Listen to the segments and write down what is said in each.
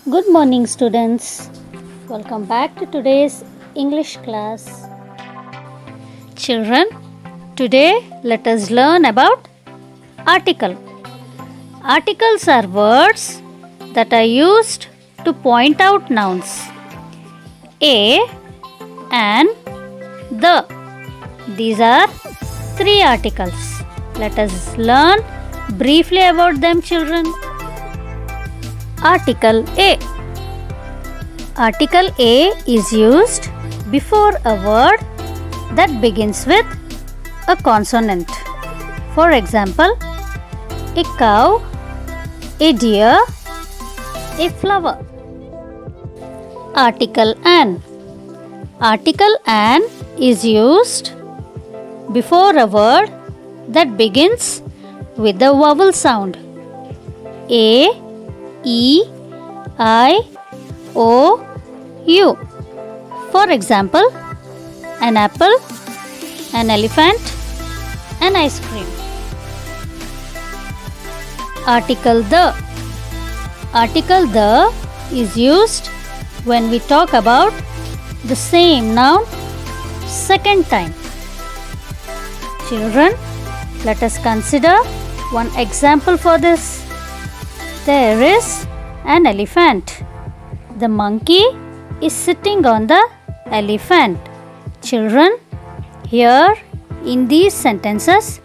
Good morning, students. Welcome back to today's English class. Children, today let us learn about article. Articles are words that are used to point out nouns. A and the. These are three articles. Let us learn briefly about them, children. Article A. Article A is used before a word that begins with a consonant. For example, a cow, a deer, a flower. Article An. Article An is used before a word that begins with the vowel sound. A, E, I, O, U. For example, an apple, an elephant, an ice cream. Article The. Article The is used when we talk about the same noun second time. Children, let us consider one example for this. There is an elephant. The monkey is sitting on the elephant. Children, here in these sentences,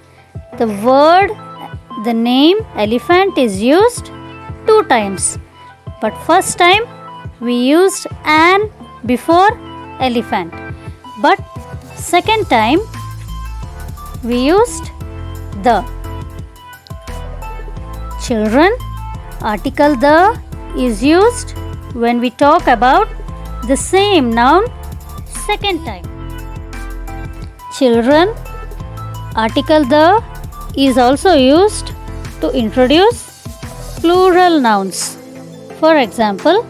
the name elephant is used two times. But first time we used an before elephant. But second time we used the. Children, article the is used when we talk about the same noun second time. Children, article the is also used to introduce plural nouns. For example,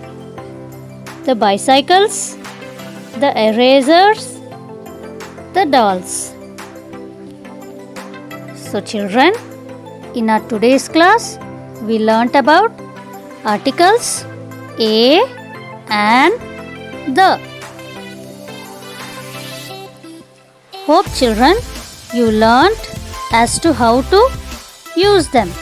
the bicycles, the erasers, the dolls. So children, in our today's class, we learnt about articles A and the. Hope children you learnt as to how to use them.